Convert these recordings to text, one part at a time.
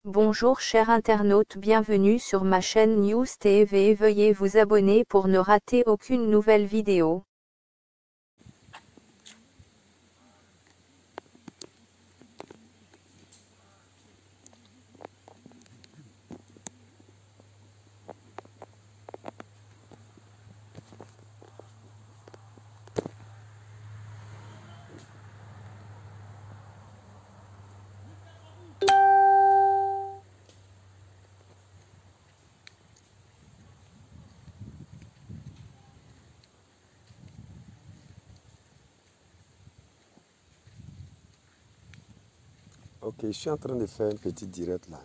Bonjour chers internautes, bienvenue sur ma chaîne News TV. Veuillez vous abonner pour ne rater aucune nouvelle vidéo. Ok, je suis en train de faire un petit direct là.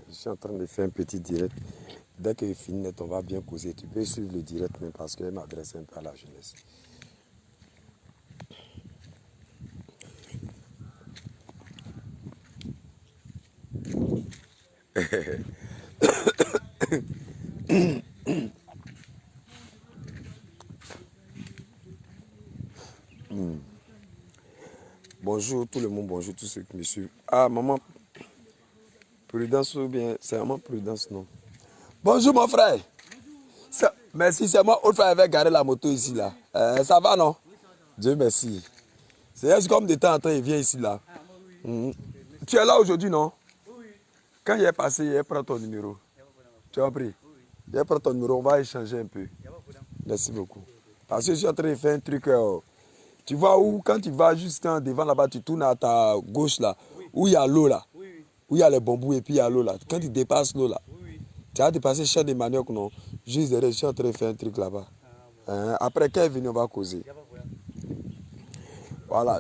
Dès que je finis, on va bien causer. Tu peux suivre le direct même parce qu'elle m'adresse un peu à la jeunesse. Bonjour tout le monde, bonjour tous ceux qui me suivent. Ah, maman, Prudence ou bien, c'est maman Prudence, non? Bonjour mon frère. Merci, c'est moi, autre frère avait garé la moto ici là. Ça va non? Dieu merci. C'est comme de temps en temps, il vient ici là. Tu es là aujourd'hui, non? Quand il est passé, il prend ton numéro. Tu as pris? Il prend ton numéro, on va échanger un peu. Merci beaucoup. Parce que je suis en train de faire un truc. Tu vois où, quand tu vas juste devant là-bas, tu tournes à ta gauche là, où il y a l'eau là, où il y a les bambous et puis il y a l'eau là. Quand tu dépasses l'eau là, tu as dépassé champ de manioc, non? Juste derrière, je suis en train de faire un truc là-bas. Après, quand il est venu, on va causer. Voilà.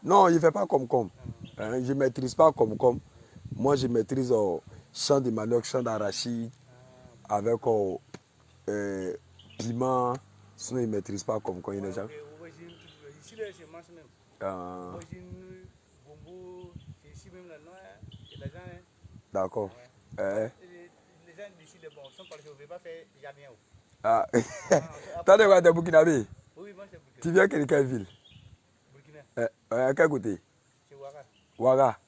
Non, il ne fait pas comme. Je ne maîtrise pas comme. Moi, je maîtrise champ de manioc, champ d'arachide, avec piment. Sinon, il ne maîtrise pas comme quand il est déjà. D'accord. Les gens d'ici, bon, sont partis, on ne veut pas faire jamais. Ah. T'as des quoi de Burkinabé? Oui, moi c'est Burkina. Tu viens de quelle ville? Burkina. À quel côté? C'est Ouaga. Ouaga.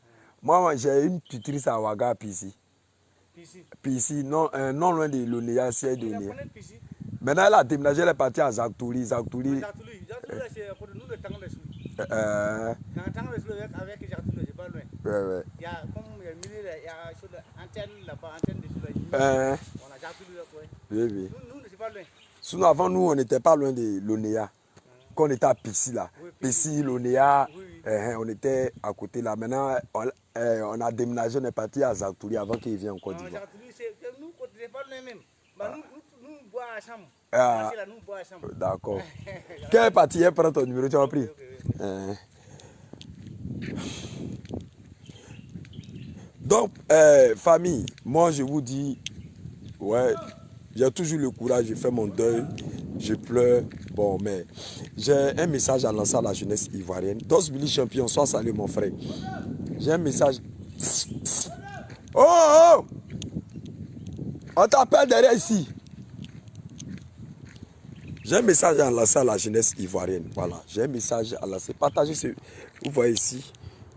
Moi, j'ai une tutrice à Ouaga, Pissi. Pissi. Pissi, non loin de l'Onéa, c'est de l'Onéa. Pissi. Maintenant, elle a déménagé, elle est partie à Zaktouli. Zaktouli, c'est pour nous le temps de sous. Dans le temps de sous, avec Zaktouli, c'est pas loin. Ouais. Il y a comme il y a une antenne là-bas, antenne de sous. On a Zaktouli là-bas. Oui. Nous, c'est pas loin. Sinon, avant, nous, on n'était pas loin de l'Onéa. Quand on était à Pissi, là. Pissi, l'Onéa, on était à côté là. Maintenant, on a déménagé, on est parti à Zaktouli avant qu'il vienne en Côte d'Ivoire. Zaktouli, c'est nous, c'est pas loin même. Nous bois à chambre. Nous bois à chambre. D'accord. Quelle est partie? Elle prend ton numéro, tu as pris? Donc, famille, moi je vous dis, ouais, j'ai toujours le courage, je fais mon deuil, je pleure. Bon, mais j'ai un message à lancer à la jeunesse ivoirienne. Dos Billy champion, sois salué mon frère. J'ai un message. Oh! On t'appelle derrière ici. J'ai un message à lancer à la jeunesse ivoirienne. Voilà, j'ai un message à lancer. Partagez ce. Vous voyez ici.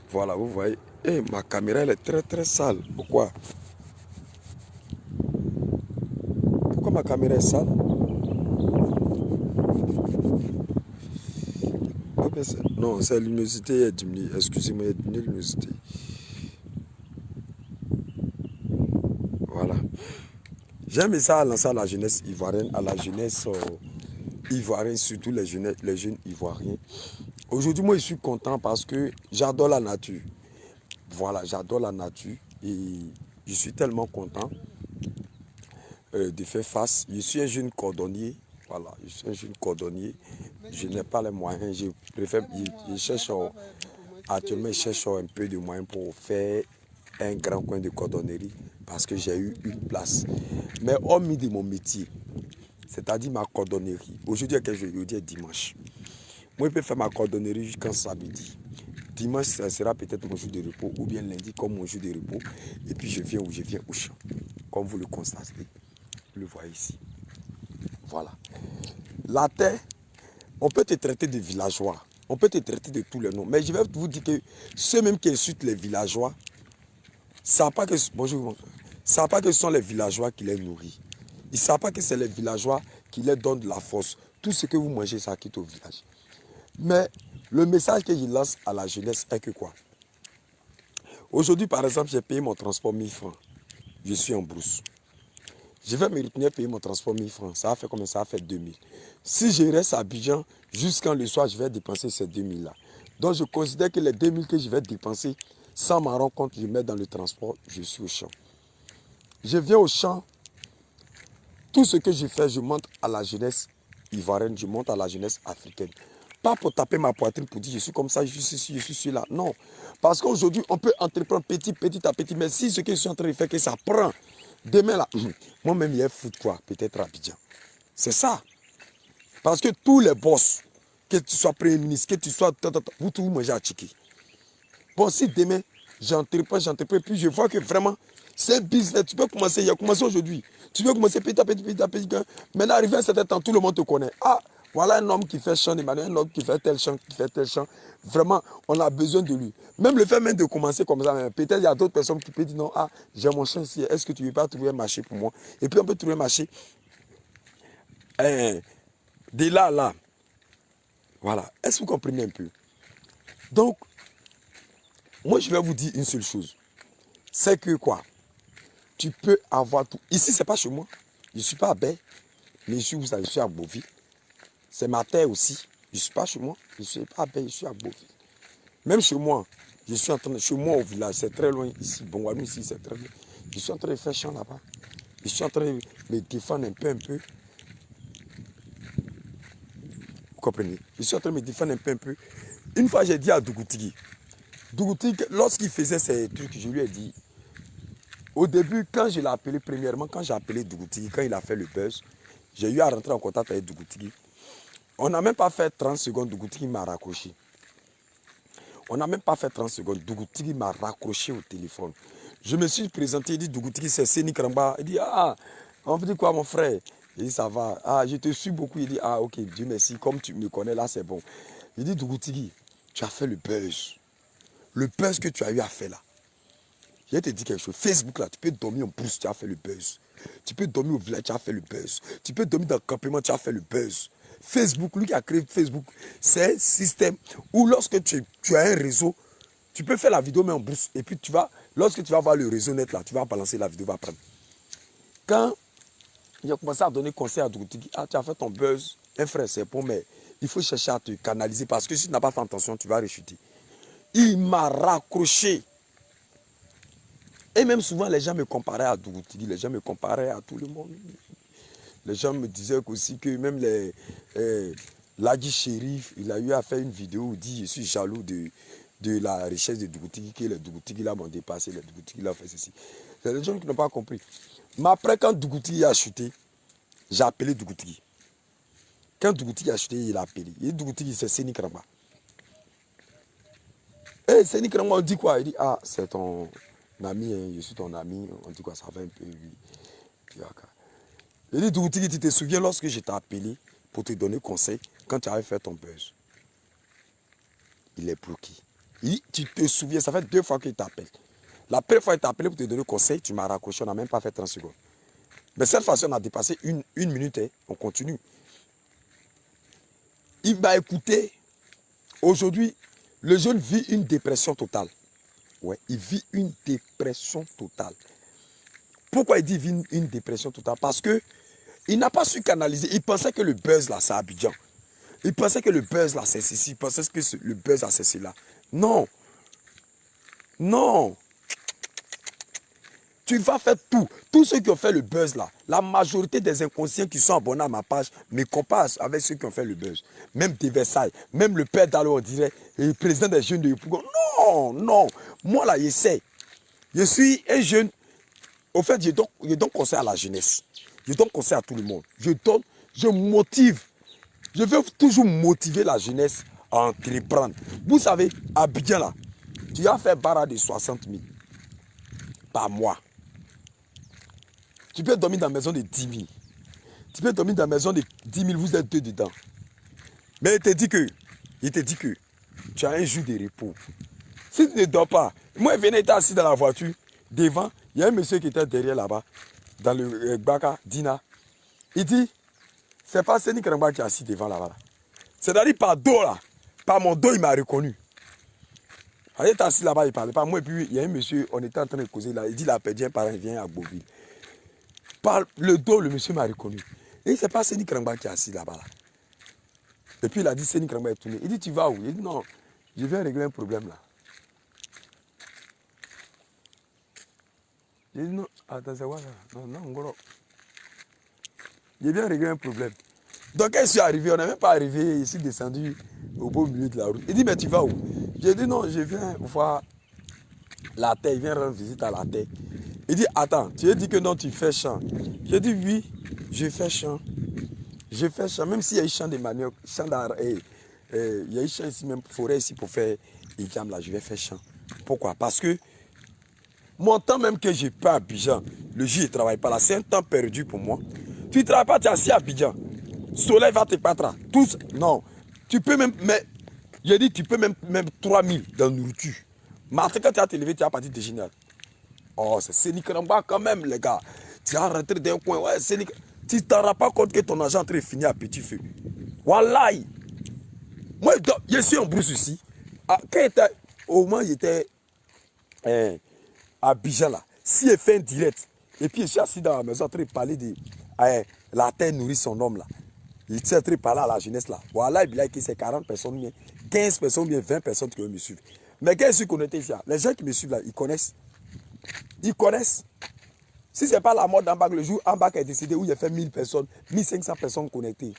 Voilà, vous voyez. Et ma caméra, elle est très sale. Pourquoi? Pourquoi ma caméra est sale? Non, c'est la luminosité est diminuée. Excusez-moi, il est diminué la luminosité. Voilà. J'ai un message à lancer à la jeunesse ivoirienne, à la jeunesse ivoirienne, surtout les jeunes ivoiriens. Aujourd'hui, moi, je suis content parce que j'adore la nature. Voilà, j'adore la nature et je suis tellement content de faire face. Je suis un jeune cordonnier. Voilà, je suis un jeune cordonnier. Je n'ai pas les moyens. Actuellement, je cherche un peu de moyens pour faire un grand coin de cordonnerie parce que j'ai eu une place. Mais hormis de mon métier, c'est-à-dire ma cordonnerie, aujourd'hui, est dimanche. Moi, je peux faire ma cordonnerie jusqu'en samedi. Dimanche, ça sera peut-être mon jour de repos ou bien lundi comme mon jour de repos. Et puis, je viens au champ. Comme vous le constatez, vous le voyez ici. Voilà. La terre, on peut te traiter de villageois. On peut te traiter de tous les noms. Mais je vais vous dire que ceux même qui insultent les villageois, ne savent pas que, bonjour, savent pas que ce sont les villageois qui les nourrissent. Ils ne savent pas que c'est les villageois qui leur donnent de la force. Tout ce que vous mangez, ça quitte au village. Mais le message que je lance à la jeunesse est que quoi? Aujourd'hui, par exemple, j'ai payé mon transport 1000 francs. Je suis en brousse. Je vais me retenir payer mon transport 1000 francs. Ça va faire combien? Ça va faire 2000. Si je reste à Abidjan, jusqu'à le soir, je vais dépenser ces 2000 là. Donc je considère que les 2000 que je vais dépenser, sans m'en rendre compte, je mets dans le transport, je suis au champ. Je viens au champ, tout ce que je fais, je montre à la jeunesse ivoirienne, je montre à la jeunesse africaine. Pas pour taper ma poitrine, pour dire je suis comme ça, je suis là. Non. Parce qu'aujourd'hui, on peut entreprendre petit à petit, mais si ce que je suis en train de faire, que ça prend, demain là, moi-même, il y a foot quoi, peut-être à Abidjan. C'est ça. Parce que tous les boss, que tu sois premier ministre, que tu sois, vous tous mangez à Tchiki. Bon, si demain, j'entreprends, puis je vois que vraiment, c'est un business. Tu peux commencer, il a commencé aujourd'hui. Tu peux commencer petit à petit. Maintenant, arrivé à un certain temps, tout le monde te connaît. Ah, voilà un homme qui fait chant, un homme qui fait tel chant, Vraiment, on a besoin de lui. Même le fait même de commencer comme ça, peut-être il y a d'autres personnes qui peuvent dire non, ah, j'ai mon chant ici, est-ce que tu ne veux pas trouver un marché pour moi? Et puis on peut trouver un marché. De là à là. Voilà. Est-ce que vous comprenez un peu? Donc, moi je vais vous dire une seule chose. C'est que quoi? Tu peux avoir tout. Ici, ce n'est pas chez moi. Je ne suis pas à Baie. Mais je suis à Beauville. C'est ma terre aussi. Je ne suis pas chez moi. Je ne suis pas à Baie, je suis à Beauville. Même chez moi, je suis en train de. Chez moi au village, c'est très loin ici. Bongwanou ici, c'est très loin. Je suis en train de faire champ là-bas. Je suis en train de me défendre un peu. Vous comprenez? Je suis en train de me défendre un peu. Une fois, j'ai dit à Dougoutigi, lorsqu'il faisait ces trucs, je lui ai dit, au début, quand je l'ai appelé, premièrement, quand j'ai appelé Dougoutigi, quand il a fait le buzz, j'ai eu à rentrer en contact avec Dougoutigi. On n'a même pas fait 30 secondes, Dougoutigi m'a raccroché. On n'a même pas fait 30 secondes, Dougoutigi m'a raccroché au téléphone. Je me suis présenté, il dit Dougoutigi, c'est Séni Kramba. Il dit, ah, on vous dit quoi mon frère? Il dit, ça va. Ah, je te suis beaucoup. Il dit, ah, ok, Dieu merci, comme tu me connais là, c'est bon. Il dit, Dougoutigi, tu as fait le buzz. Le buzz que tu as eu à faire là. Je vais te dire quelque chose. Facebook là, tu peux dormir en brousse, tu as fait le buzz. Tu peux dormir au village, tu as fait le buzz. Tu peux dormir dans le campement, tu as fait le buzz. Facebook, lui qui a créé Facebook, c'est un système où lorsque tu as un réseau, tu peux faire la vidéo mais en brousse. Et puis lorsque tu vas voir le réseau net là, tu vas balancer la vidéo, va prendre. Quand j'ai commencé à donner conseil à Dougoutigi, ah tu as fait ton buzz, un frère c'est bon, mais il faut chercher à te canaliser parce que si tu n'as pas fait attention, tu vas rechuter. Il m'a raccroché. Et même souvent, les gens me comparaient à Dougoutigi, les gens me comparaient à tout le monde. Les gens me disaient aussi que même Ladi Shérif, il a eu à faire une vidéo où il dit je suis jaloux de la richesse de Dougoutigi, que les Dougoutigi là m'ont dépassé, les Dougoutigi là fait ceci. C'est les gens qui n'ont pas compris. Mais après, quand Dougoutigi a chuté, j'ai appelé Dougoutigi. Quand Dougoutigi a chuté, il a appelé. Il dit Dougoutigi, c'est Séni Kramba. Et Séni Kramba, on dit quoi? Il dit, ah, c'est ton ami, hein, je suis ton ami, on dit quoi, ça va un peu, oui. Il dit, Dougoutigi, tu te souviens lorsque je t'ai appelé pour te donner conseil quand tu avais fait ton buzz? Il est bloqué. Il dit, tu te souviens, ça fait 2 fois qu'il t'appelle. La première fois qu'il t'a appelé pour te donner conseil, tu m'as raccroché, on n'a même pas fait 30 secondes. Mais cette fois-ci, on a dépassé une minute, hein, on continue. Il m'a écouté. Aujourd'hui, le jeune vit une dépression totale. Ouais, il vit une dépression totale. Pourquoi il dit vit une dépression totale? Parce que il n'a pas su canaliser. Il pensait que le buzz là, c'est Abidjan. Il pensait que le buzz là, c'est ceci. Il pensait que le buzz là, c'est cela. Non. Non. Tu vas faire tout. Tous ceux qui ont fait le buzz là, la majorité des inconscients qui sont abonnés à ma page me comparent avec ceux qui ont fait le buzz. Même de Versailles, même le père d'Allo, on dirait, et le président des jeunes de Yopougon. Non, non. Moi là, j'essaie. Je suis un jeune. Au fait, je donne conseil à la jeunesse. Je donne conseil à tout le monde. Je motive. Je veux toujours motiver la jeunesse à entreprendre. Vous savez, à Abidjan là, tu as fait barra de 60 000 par mois. Tu peux dormir dans la maison de 10 000. Tu peux dormir dans la maison de 10 000, vous êtes deux dedans. Mais il te dit que il te dit que tu as un jour de repos. Si tu ne dors pas, moi, je venais être assis dans la voiture, devant, il y a un monsieur qui était derrière là-bas, dans le Baka, Dina. Il dit, c'est pas Séni Kramba qui est assis devant là-bas. Là. C'est-à-dire par dos là, par mon dos, il m'a reconnu. Il était assis là-bas, il parlait pas. Moi, et puis, il y a un monsieur, on était en train de causer là, il dit, il a perdu un parent, il vient à Beauville. Par le dos, le monsieur m'a reconnu. Et c'est pas Séni Kramba qui est assis là-bas. Là. Et puis, il a dit, Séni Kramba est tourné. Il dit, tu vas où? Il dit, non, je viens régler un problème là. J'ai dit non, attends, c'est quoi ça? Non, non, gros. J'ai bien réglé un problème. Donc, quand je suis arrivé, on n'est même pas arrivé, ici descendu au beau milieu de la route. Il dit, mais tu vas où? J'ai dit non, je viens voir la terre, il vient rendre visite à la terre. Il dit, attends, tu as dit que non, tu fais champ. J'ai dit, oui, je fais champ. Je fais champ, même s'il y a un champ de manioc, champ d'art, il y a un champ ici, même forêt ici pour faire Ijam là, je vais faire champ. Pourquoi? Parce que mon temps même que je pas à Abidjan, le jour je ne travaille pas là, c'est un temps perdu pour moi. Tu ne travailles pas, tu es assis à Abidjan. Le soleil va te battre. Tous, non. Tu peux même, mais, j'ai dit, tu peux même 3000 dans la nourriture. Mais quand tu as te levé, tu as parti de génial. Oh, c'est Séni Kramba quand même, les gars. Tu as rentré dans un coin, ouais, Séni. Tu ne t'en rends pas compte que ton argent est en train de finir à petit feu. Wallahi. Moi, je suis en brousse ici. Quand au moment où j'étais à Abidjan là, si je fais un direct, et puis je suis assis dans la maison en train de parler de la terre nourrit son homme là. Il est en train de parler à la jeunesse là. Voilà, il y a c'est 40 personnes, bien, 15 personnes, bien 20 personnes qui me suivent. Mais quand je suis connecté ici, les gens qui me suivent là, ils connaissent. Ils connaissent. Si ce n'est pas la mort d'Ambak, le jour Ambak est décédé où il y a fait 1000 personnes, 1500 personnes connectées.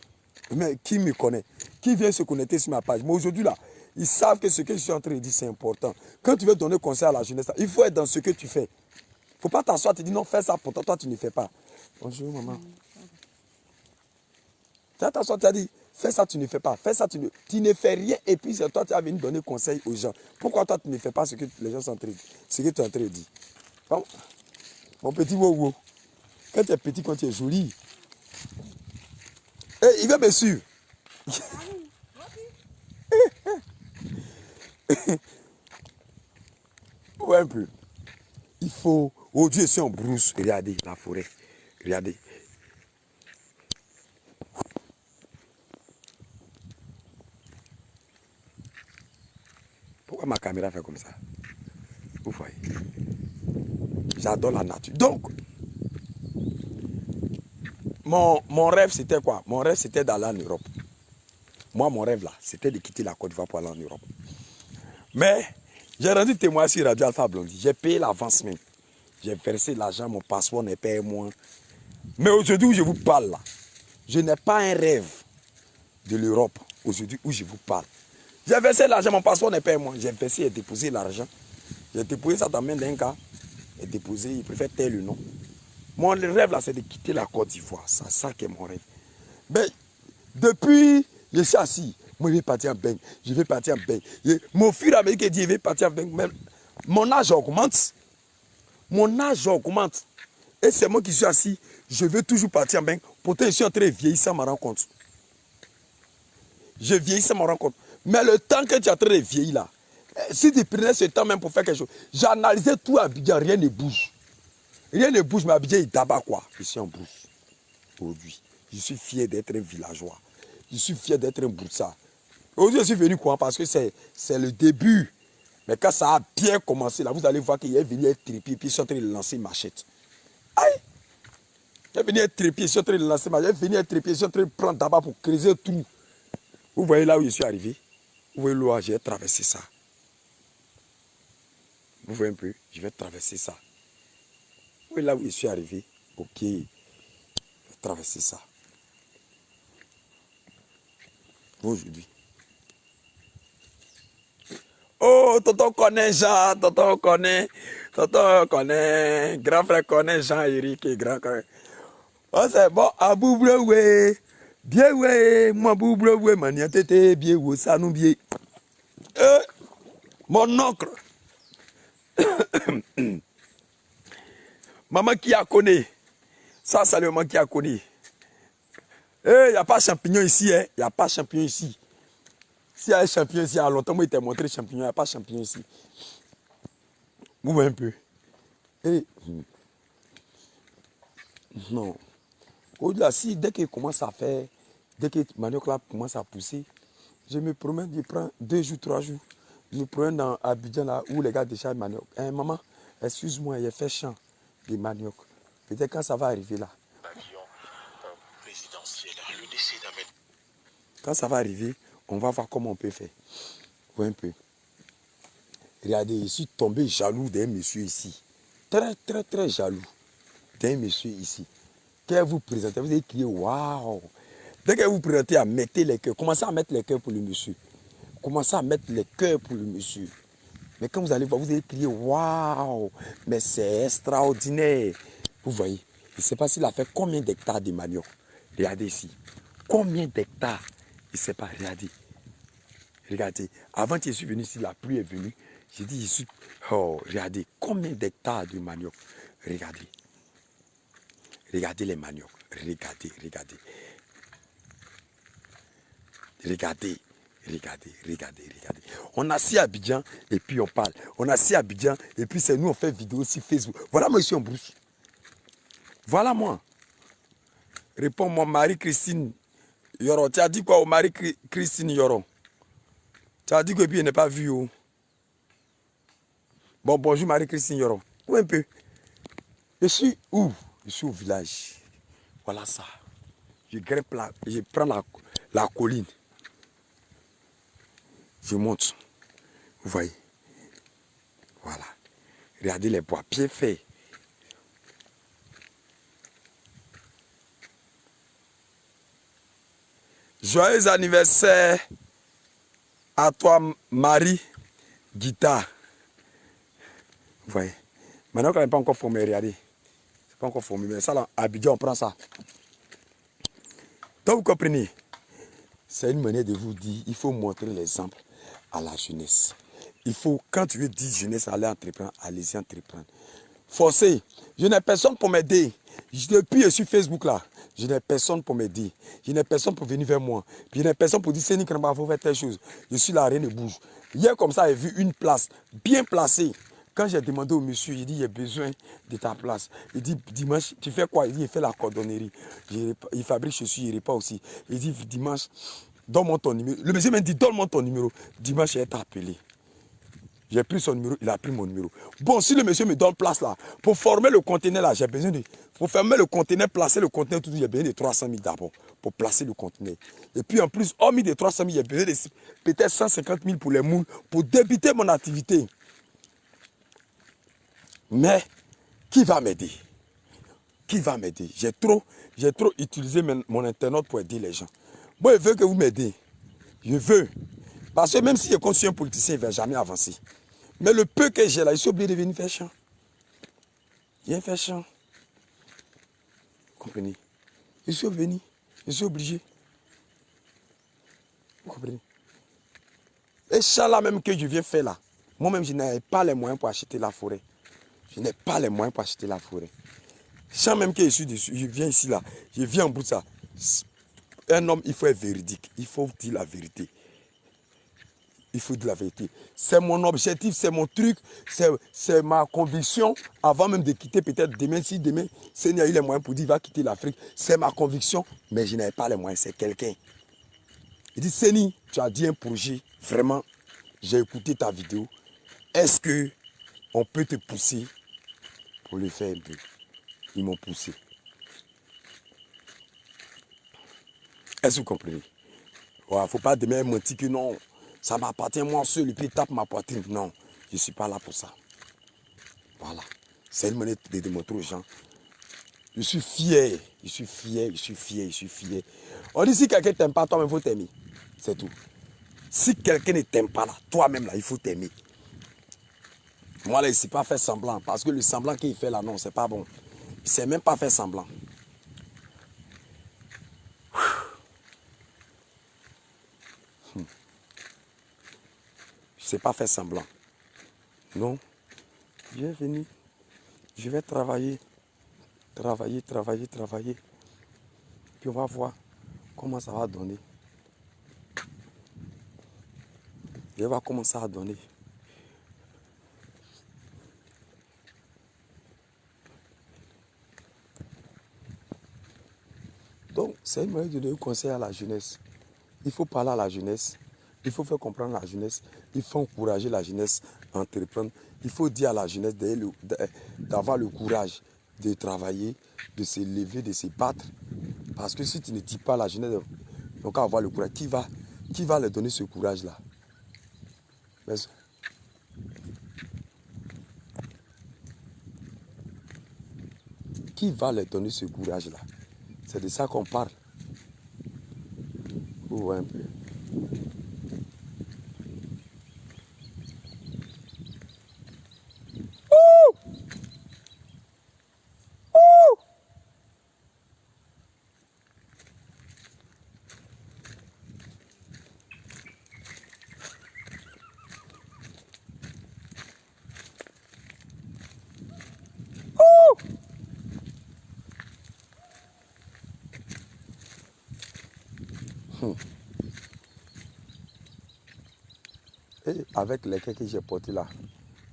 Mais qui me connaît? Qui vient se connecter sur ma page? Mais aujourd'hui là, ils savent que ce que je suis en train de dire, c'est important. Quand tu veux donner conseil à la jeunesse, il faut être dans ce que tu fais. Il ne faut pas t'asseoir et te dire non, fais ça, pourtant toi tu ne fais pas. Bonjour maman. Tu t'asseoir, tu as dit, fais ça, tu ne fais pas. Fais ça, tu ne fais rien et puis c'est toi qui as venu donner conseil aux gens. Pourquoi toi tu ne fais pas ce que les gens sont en train de dire? Ce que tu es en train de dire. Bon, mon petit wow. Quand tu es petit, quand tu es joli. Hey, il va me suivre. Ouais, un peu. Il faut. Oh Dieu, c'est en brousse. Regardez la forêt. Regardez. Pourquoi ma caméra fait comme ça? Vous voyez. J'adore la nature. Donc, mon rêve, c'était quoi? Mon rêve, c'était d'aller en Europe. Moi, mon rêve, là, c'était de quitter la Côte d'Ivoire pour aller en Europe. Mais, j'ai rendu témoin sur Radio Alpha Blondie. J'ai payé l'avance même. J'ai versé l'argent, mon passeport n'est pas moins. Mais aujourd'hui où je vous parle, là, je n'ai pas un rêve de l'Europe. Aujourd'hui où je vous parle. J'ai versé l'argent, mon passeport n'est pas moins. J'ai versé et déposé l'argent. J'ai déposé ça dans la main d'un gars. Et déposé, il préfère taire le nom. Mon rêve, là, c'est de quitter la Côte d'Ivoire. C'est ça qui est mon rêve. Mais, depuis, je suis assis. Moi, je vais partir en bain. Je vais partir en bain. Mon fils américain dit, je vais partir en bain. Mais mon âge augmente. Mon âge augmente. Et c'est moi qui suis assis. Je veux toujours partir en bain. Pourtant, je suis en train de vieillir sans me rendre compte. Je vieillis sans me rendre compte. Mais le temps que tu es en train de vieillir là, si tu prenais ce temps même pour faire quelque chose, j'analysais tout à Abidjan, rien ne bouge. Rien ne bouge, mais Abidjan est d'abord quoi? Je suis en brousse. Aujourd'hui, je suis fier d'être un villageois. Je suis fier d'être un broussard. Aujourd'hui, je suis venu quoi? Parce que c'est le début. Mais quand ça a bien commencé, là, vous allez voir qu'il est venu être trépied, puis il est en train de lancer une machette. Aïe! Il est venu être trépied, il est en train de lancer une machette. Il est venu être trépied, il est en train de prendre d'abord pour creuser un trou. Vous voyez là où je suis arrivé? Vous voyez l'eau, j'ai traversé ça. Vous voyez un peu? Je vais traverser ça. Vous voyez là où je suis arrivé? Ok. Je vais traverser ça. Aujourd'hui. Oh, tonton connaît Jean, tonton connaît, grand frère connaît Jean-Éric et grand frère. Oh, c'est bon, à Boubroué, bien ouais, moi Boubroué, mania tété, bien ouais, ça nous bien. Mon oncle, maman qui a connu, ça c'est le maman qui a connu. Il n'y a pas de champignons ici, il n'y a pas de champignons ici. S'il y a un champignon ici, il y a longtemps, moi, il t'a montré champignon. Il n'y a pas de champignon ici. Vous voyez un peu. Et, non. Au-delà, si dès qu'il commence à faire, dès que le manioc là commence à pousser, je me promène, je prends 2 jours, 3 jours. Je me promène dans Abidjan là où les gars déchargent manioc. Maman, excuse-moi, il fait champ de manioc. Peut-être quand ça va arriver là. Quand ça va arriver, on va voir comment on peut faire. Vous voyez un peu. Regardez, je suis tombé jaloux d'un monsieur ici. Très, très, très jaloux d'un monsieur ici. Quand vous présentez, vous allez crier waouh. Dès que vous présentez, à mettre les cœurs. Commencez à mettre les cœurs pour le monsieur. Commencez à mettre les cœurs pour le monsieur. Mais quand vous allez voir, vous allez crier waouh. Mais c'est extraordinaire. Vous voyez, je ne sais pas s'il a fait combien d'hectares de manioc. Regardez ici. Combien d'hectares? Je ne sais pas, regardez. Regardez, avant que je suis venu ici, la pluie est venue. J'ai dit, je suis... Oh, regardez, combien d'hectares de manioc. Regardez. Regardez les maniocs. Regardez, regardez. Regardez, regardez, regardez, regardez. On a assis à Abidjan et puis on parle. On a assis à Abidjan et puis c'est nous, on fait vidéo sur Facebook. Voilà moi ici en brousse. Voilà moi. Réponds-moi, Marie-Christine Yoron. Tu as dit quoi au Marie-Christine Yoron? Tu as dit que puis il n'est pas vu. Oh. Bon, bonjour Marie-Christine Yoron. Où un peu? Je suis où? Je suis au village. Voilà ça. Je grimpe là, je prends la colline. Je monte. Vous voyez? Voilà. Regardez les bois bien faits. Joyeux anniversaire à toi, Marie Guitare. Vous voyez? Maintenant qu'on n'est pas encore formé, regardez. C'est pas encore formé, mais ça là, à Abidjan, on prend ça. Donc vous comprenez? C'est une manière de vous dire, il faut montrer l'exemple à la jeunesse. Il faut, quand tu veux dire jeunesse, aller entreprendre, allez-y entreprendre. Forcez. Je n'ai personne pour m'aider. Depuis je suis Facebook là, je n'ai personne pour m'aider. Je n'ai personne pour venir vers moi. Je n'ai personne pour dire, c'est Nick Namba, il faut faire telle chose. Je suis là, rien ne bouge. Hier comme ça, j'ai vu une place bien placée. Quand j'ai demandé au monsieur, il dit, j'ai besoin de ta place. Il dit, dimanche, tu fais quoi? Il dit, il fait la cordonnerie. Il fabrique chaussures, il répare aussi. Il dit, dimanche, donne-moi ton numéro. Le monsieur m'a dit, donne-moi ton numéro. Dimanche, il est appelé. J'ai pris son numéro, il a pris mon numéro. Bon, si le monsieur me donne place là, pour former le conteneur là, j'ai besoin de... Pour fermer le conteneur, placer le conteneur, tout, j'ai besoin de 300 000 d'abord, pour placer le conteneur. Et puis en plus, hormis de 300 000, j'ai besoin de peut-être 150 000 pour les moules, pour débuter mon activité. Mais, qui va m'aider? Qui va m'aider? J'ai trop utilisé mon internet pour aider les gens. Moi, je veux que vous m'aidiez. Je veux. Parce que même si je compte sur un politicien, il ne va jamais avancer. Mais le peu que j'ai là, je suis obligé de venir faire champ. Je viens faire champ. Vous comprenez? Je suis venu. Je suis obligé. Vous comprenez? Et champ là même que je viens faire là, moi-même, je n'ai pas les moyens pour acheter la forêt. Je n'ai pas les moyens pour acheter la forêt. Champ même que je suis dessus, je viens ici là, je viens en bout de ça. Un homme, il faut être véridique. Il faut dire la vérité. Il faut dire la vérité. C'est mon objectif, c'est mon truc, c'est ma conviction. Avant même de quitter, peut-être demain, si demain, Seigneur a eu les moyens pour dire qu'il va quitter l'Afrique, c'est ma conviction, mais je n'avais pas les moyens, c'est quelqu'un. Il dit, Seigneur, tu as dit un projet, vraiment, j'ai écouté ta vidéo. Est-ce qu'on peut te pousser pour le faire un peu? Ils m'ont poussé. Est-ce que vous comprenez? Il ne faut pas demain mentir que non. Ça m'appartient moi seul et puis tape ma poitrine. Non, je ne suis pas là pour ça. Voilà. C'est une manière de démontrer aux gens. Je suis fier. Je suis fier, je suis fier, je suis fier. On dit si quelqu'un ne t'aime pas, toi-même, il faut t'aimer. C'est tout. Si quelqu'un ne t'aime pas là, toi-même là, il faut t'aimer. Moi là, il ne sait pas faire semblant. Parce que le semblant qu'il fait là, non, c'est pas bon. Il ne sait même pas faire semblant. Je ne sais pas faire semblant. Non. Je vais venir. Je vais travailler. Travailler. Puis on va voir comment ça va donner. Dieu va commencer à donner. Donc, c'est une manière de donner conseil à la jeunesse. Il faut parler à la jeunesse. Il faut faire comprendre à la jeunesse. Il faut encourager la jeunesse à entreprendre. Il faut dire à la jeunesse d'avoir le courage de travailler, de se lever, de se battre. Parce que si tu ne dis pas à la jeunesse, donc avoir le courage, qui va leur donner ce courage-là? Qui va leur donner ce courage-là? C'est de ça qu'on parle. Vous voyez un peu. Et avec les quais que j'ai portés là,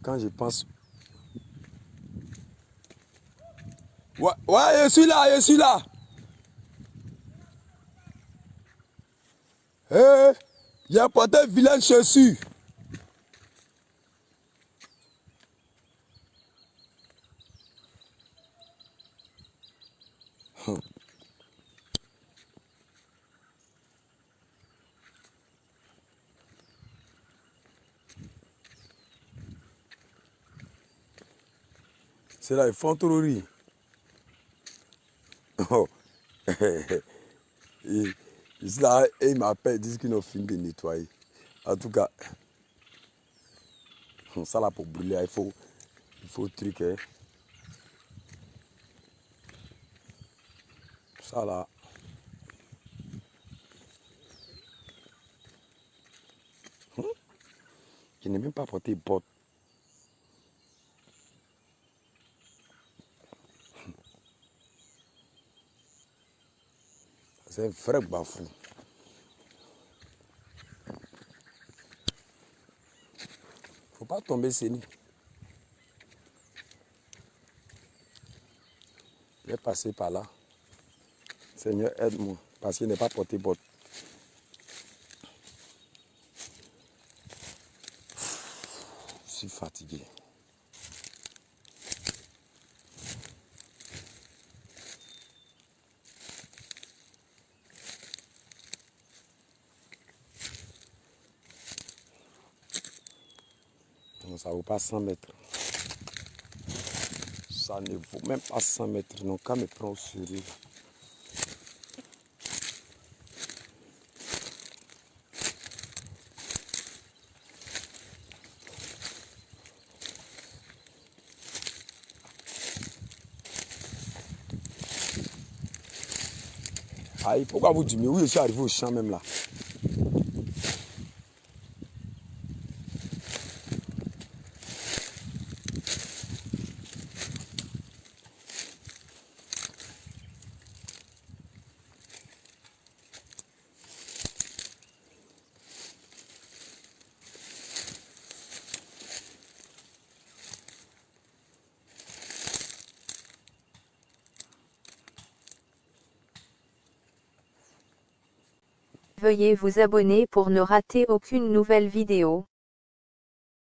quand je pense... Ouais, je suis là, je suis là. J'ai porté une vilaine chaussure. C'est là, ils font trop rire. Oh. Là, ils m'appellent, ils disent qu'ils n'ont fini de nettoyer. En tout cas, ça là pour brûler, il faut truc. Hein. Ça là. Je n'ai même pas porté bottes. C'est un vrai bafou. Faut pas tomber Séni. Je vais passer par là. Seigneur, aide-moi. Parce qu'il n'est pas porté bottes. Je suis fatigué. Non, ça ne vaut pas 100 mètres. Ça ne vaut même pas 100 mètres. Non, quand me prend au sérieux. Aïe, pourquoi vous diminuez? Oui, je suis arrivé au champ même là. Veuillez vous abonner pour ne rater aucune nouvelle vidéo.